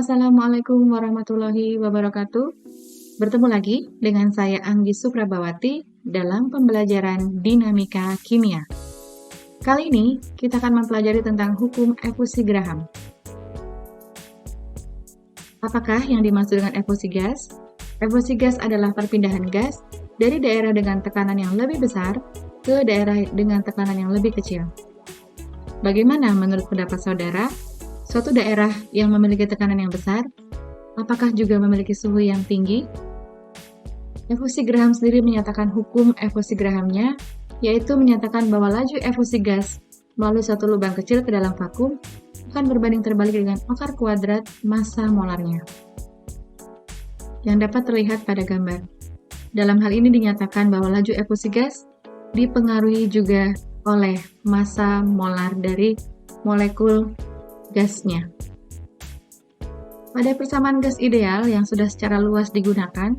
Assalamualaikum warahmatullahi wabarakatuh. Bertemu lagi dengan saya Anggi Suprabawati dalam pembelajaran dinamika kimia. Kali ini kita akan mempelajari tentang hukum efusi Graham. Apakah yang dimaksud dengan efusi gas? Efusi gas adalah perpindahan gas dari daerah dengan tekanan yang lebih besar ke daerah dengan tekanan yang lebih kecil. Bagaimana menurut pendapat saudara? Suatu daerah yang memiliki tekanan yang besar, apakah juga memiliki suhu yang tinggi? Efusi Graham sendiri menyatakan hukum efusi Grahamnya, yaitu menyatakan bahwa laju efusi gas melalui suatu lubang kecil ke dalam vakum akan berbanding terbalik dengan akar kuadrat massa molarnya, yang dapat terlihat pada gambar. Dalam hal ini dinyatakan bahwa laju efusi gas dipengaruhi juga oleh massa molar dari molekul gasnya. Pada persamaan gas ideal yang sudah secara luas digunakan,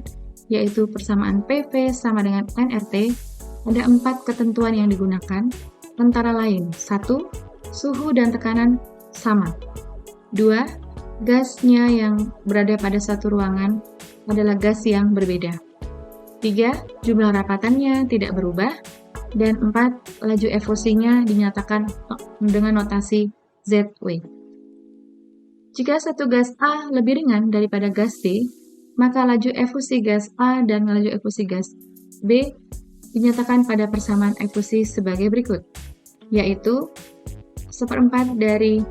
yaitu persamaan PV sama dengan nRT, ada 4 ketentuan yang digunakan, antara lain 1. Suhu dan tekanan sama. 2. Gasnya yang berada pada satu ruangan adalah gas yang berbeda. 3. Jumlah rapatannya tidak berubah. Dan 4. Laju efusinya dinyatakan dengan notasi ZW. Jika satu gas A lebih ringan daripada gas B, maka laju efusi gas A dan laju efusi gas B dinyatakan pada persamaan efusi sebagai berikut, yaitu 1/4 dari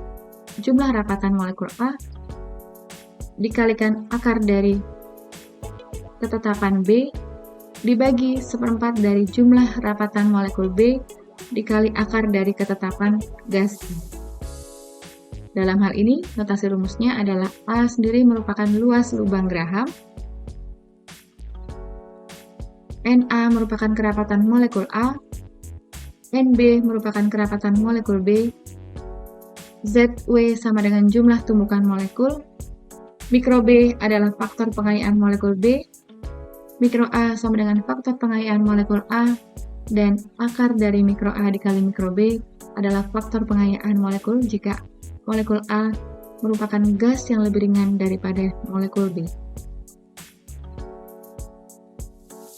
jumlah rapatan molekul A dikalikan akar dari ketetapan B dibagi 1/4 dari jumlah rapatan molekul B dikali akar dari ketetapan gas B. Dalam hal ini, notasi rumusnya adalah A sendiri merupakan luas lubang Graham, Na merupakan kerapatan molekul A, Nb merupakan kerapatan molekul B, Zw sama dengan jumlah tumbukan molekul, mikro B adalah faktor pengayaan molekul B, mikro A sama dengan faktor pengayaan molekul A, dan akar dari mikro A dikali mikro B adalah faktor pengayaan molekul jika molekul A merupakan gas yang lebih ringan daripada molekul B.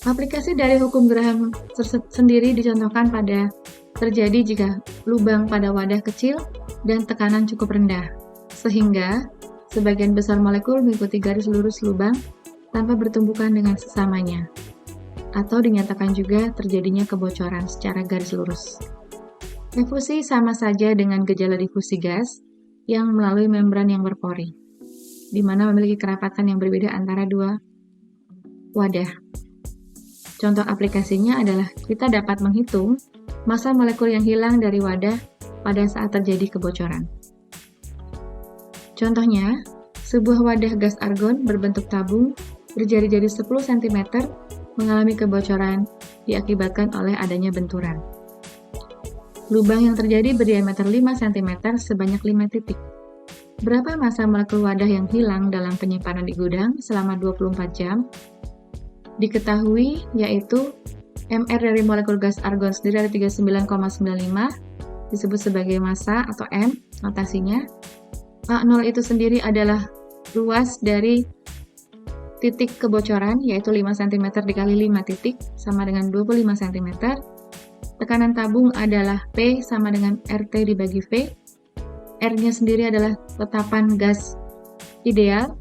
Aplikasi dari hukum Graham sendiri dicontohkan pada terjadi jika lubang pada wadah kecil dan tekanan cukup rendah, sehingga sebagian besar molekul mengikuti garis lurus lubang tanpa bertumbukan dengan sesamanya, atau dinyatakan juga terjadinya kebocoran secara garis lurus. Efusi sama saja dengan gejala difusi gas yang melalui membran yang berpori, di mana memiliki kerapatan yang berbeda antara dua wadah. Contoh aplikasinya adalah kita dapat menghitung massa molekul yang hilang dari wadah pada saat terjadi kebocoran. Contohnya, sebuah wadah gas argon berbentuk tabung berjari-jari 10 cm mengalami kebocoran diakibatkan oleh adanya benturan. Lubang yang terjadi berdiameter 5 cm sebanyak 5 titik. Berapa massa molekul wadah yang hilang dalam penyimpanan di gudang selama 24 jam? Diketahui yaitu Mr dari molekul gas argon sendiri ada 39,95 disebut sebagai massa atau M notasinya. A0 itu sendiri adalah luas dari titik kebocoran yaitu 5 cm dikali 5 titik sama dengan 25 cm. Tekanan tabung adalah P sama dengan RT dibagi V. R-nya sendiri adalah tetapan gas ideal.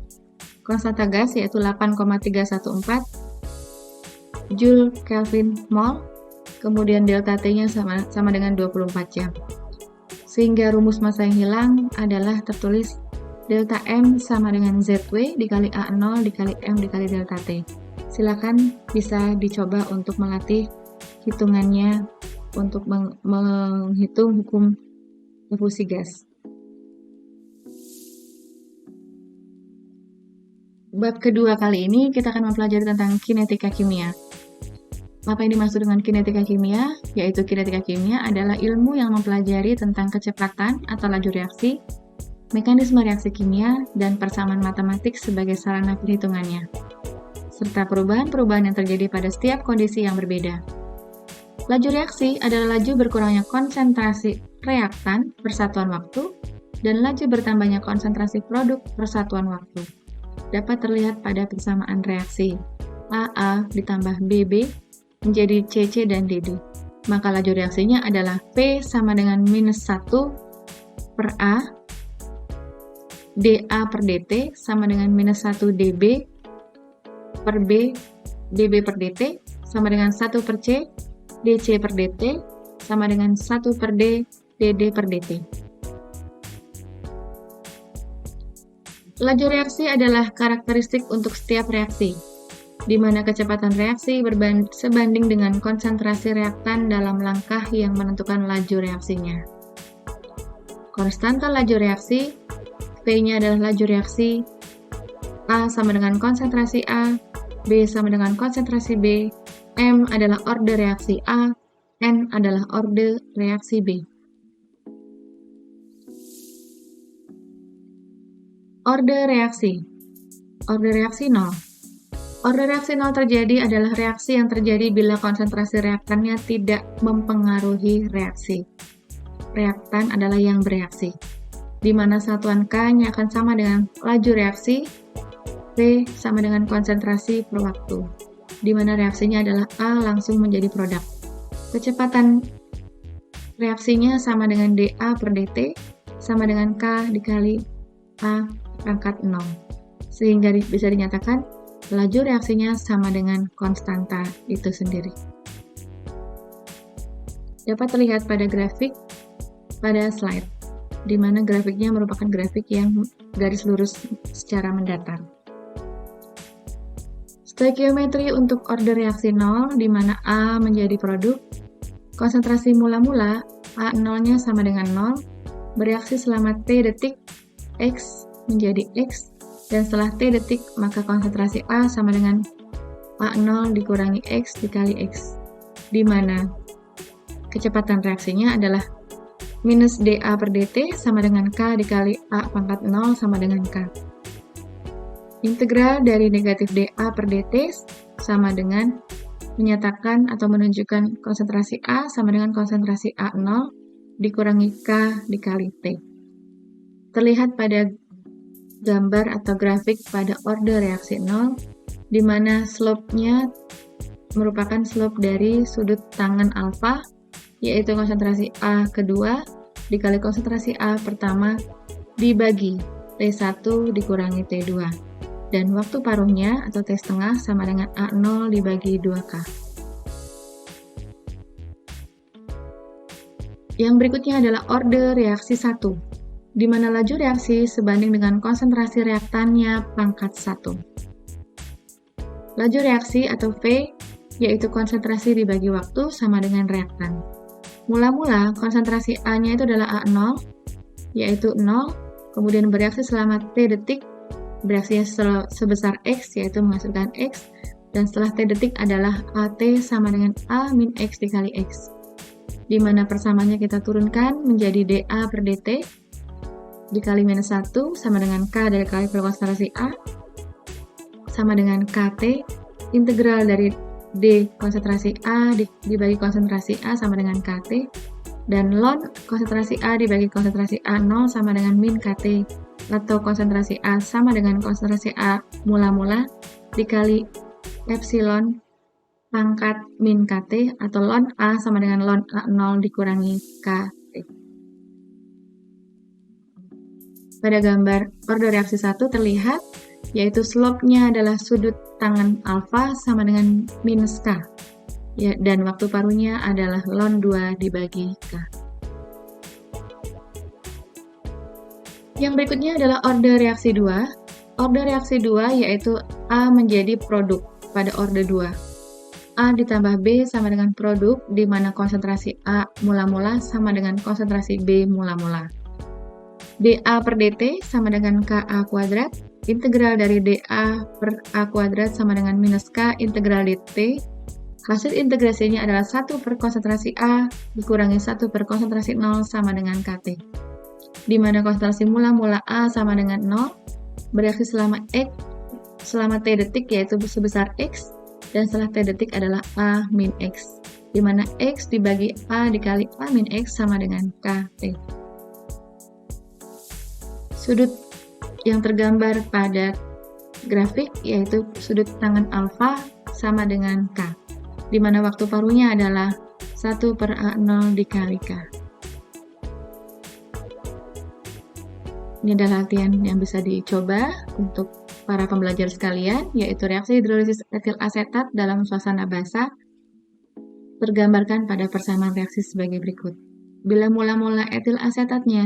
Konstanta gas yaitu 8,314 Joule Kelvin mol. Kemudian delta T-nya sama dengan 24 jam. Sehingga rumus massa yang hilang adalah tertulis delta M sama dengan ZW dikali A0 dikali M dikali delta T. Silakan bisa dicoba untuk melatih hitungannya untuk menghitung hukum efusi gas. Bab kedua kali ini kita akan mempelajari tentang kinetika kimia. Apa yang dimaksud dengan kinetika kimia? Yaitu kinetika kimia adalah ilmu yang mempelajari tentang kecepatan atau laju reaksi, mekanisme reaksi kimia, dan persamaan matematik sebagai sarana perhitungannya, serta perubahan-perubahan yang terjadi pada setiap kondisi yang berbeda. Laju reaksi adalah laju berkurangnya konsentrasi reaktan persatuan waktu dan laju bertambahnya konsentrasi produk per satuan waktu dapat terlihat pada persamaan reaksi AA ditambah BB menjadi CC dan DD. Maka laju reaksinya adalah P sama dengan minus 1 per A, dA per dt sama dengan minus 1 dB per B, dB per dt sama dengan 1 per C, dC per dt sama dengan 1 per D, dd per dt. Laju reaksi adalah karakteristik untuk setiap reaksi, di mana kecepatan reaksi sebanding dengan konsentrasi reaktan dalam langkah yang menentukan laju reaksinya. Konstanta laju reaksi, P-nya adalah laju reaksi, A sama dengan konsentrasi A, B sama dengan konsentrasi B, M adalah orde reaksi A, N adalah orde reaksi B. Orde reaksi. Orde reaksi 0. Orde reaksi 0 terjadi adalah reaksi yang terjadi bila konsentrasi reaktannya tidak mempengaruhi reaksi. Reaktan adalah yang bereaksi, di mana satuan K-nya akan sama dengan laju reaksi, P sama dengan konsentrasi per waktu, di mana reaksinya adalah A langsung menjadi produk. Kecepatan reaksinya sama dengan dA per dt, sama dengan K dikali A pangkat 0, sehingga bisa dinyatakan laju reaksinya sama dengan konstanta itu sendiri. Dapat terlihat pada grafik pada slide, di mana grafiknya merupakan grafik yang garis lurus secara mendatar. Stoikiometri untuk orde reaksi 0, di mana A menjadi produk, konsentrasi mula-mula A0-nya sama dengan 0, bereaksi selama T detik, X menjadi X, dan setelah T detik, maka konsentrasi A sama dengan A0 dikurangi X dikali X, di mana kecepatan reaksinya adalah minus dA per dt sama dengan K dikali A pangkat 0 sama dengan K. Integral dari negatif dA per dt sama dengan menyatakan atau menunjukkan konsentrasi A sama dengan konsentrasi A0 dikurangi K dikali T. Terlihat pada gambar atau grafik pada orde reaksi 0, di mana slope-nya merupakan slope dari sudut tangen alfa, yaitu konsentrasi A kedua dikali konsentrasi A pertama dibagi T1 dikurangi T2, dan waktu paruhnya atau T setengah sama dengan A0 dibagi 2K. Yang berikutnya adalah orde reaksi 1, di mana laju reaksi sebanding dengan konsentrasi reaktannya pangkat 1. Laju reaksi atau V, yaitu konsentrasi dibagi waktu sama dengan reaktan. Mula-mula konsentrasi A-nya itu adalah A0, yaitu 0, kemudian bereaksi selama T detik, bereaksinya sebesar X, yaitu menghasilkan X, dan setelah T detik adalah AT sama dengan A min X dikali X, di mana persamaannya kita turunkan menjadi dA per dt, dikali minus 1 sama dengan K dari kali konsentrasi A sama dengan KT, integral dari D konsentrasi A dibagi konsentrasi A sama dengan KT, dan ln konsentrasi A dibagi konsentrasi A0 sama dengan min KT, atau konsentrasi A sama dengan konsentrasi A mula-mula dikali epsilon pangkat min KT, atau ln A sama dengan ln A0 dikurangi KT. Pada gambar orde reaksi 1 terlihat, yaitu slope-nya adalah sudut tangen alfa sama dengan minus K, ya, dan waktu paruhnya adalah ln 2 dibagi K. Yang berikutnya adalah orde reaksi 2. Orde reaksi 2 yaitu A menjadi produk pada orde 2. A ditambah B sama dengan produk, di mana konsentrasi A mula-mula sama dengan konsentrasi B mula-mula. dA per dt sama dengan KA kuadrat, integral dari dA per A kuadrat sama dengan minus K integral dt. Hasil integrasinya adalah 1 per konsentrasi A dikurangi 1 per konsentrasi 0 sama dengan KT, di mana konsentrasi mula-mula A sama dengan 0, bereaksi selama T detik yaitu sebesar X, dan setelah T detik adalah A min X, di mana X dibagi A dikali A min X sama dengan KT. Sudut yang tergambar pada grafik yaitu sudut tangan alfa sama dengan K, di mana waktu paruhnya adalah 1/A0 dikali K. Ini adalah latihan yang bisa dicoba untuk para pembelajar sekalian, yaitu reaksi hidrolisis etil asetat dalam suasana basah tergambarkan pada persamaan reaksi sebagai berikut. Bila mula-mula etil asetatnya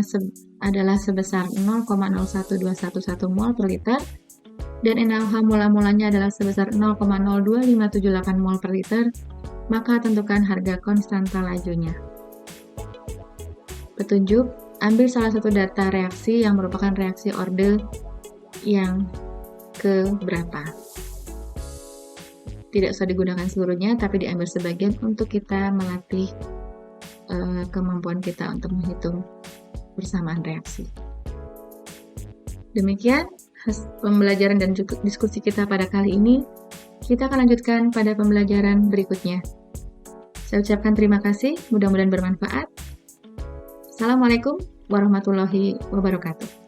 adalah sebesar 0,01211 mol per liter, dan NaOH mula-mulanya adalah sebesar 0,02578 mol per liter, maka tentukan harga konstanta lajunya. Petunjuk, ambil salah satu data reaksi yang merupakan reaksi orde yang keberapa. Tidak usah digunakan seluruhnya, tapi diambil sebagian untuk kita melatih kemampuan kita untuk menghitung persamaan reaksi. Demikian pembelajaran dan diskusi kita pada kali ini. Kita akan lanjutkan pada pembelajaran berikutnya. Saya ucapkan terima kasih, mudah-mudahan bermanfaat. Assalamualaikum warahmatullahi wabarakatuh.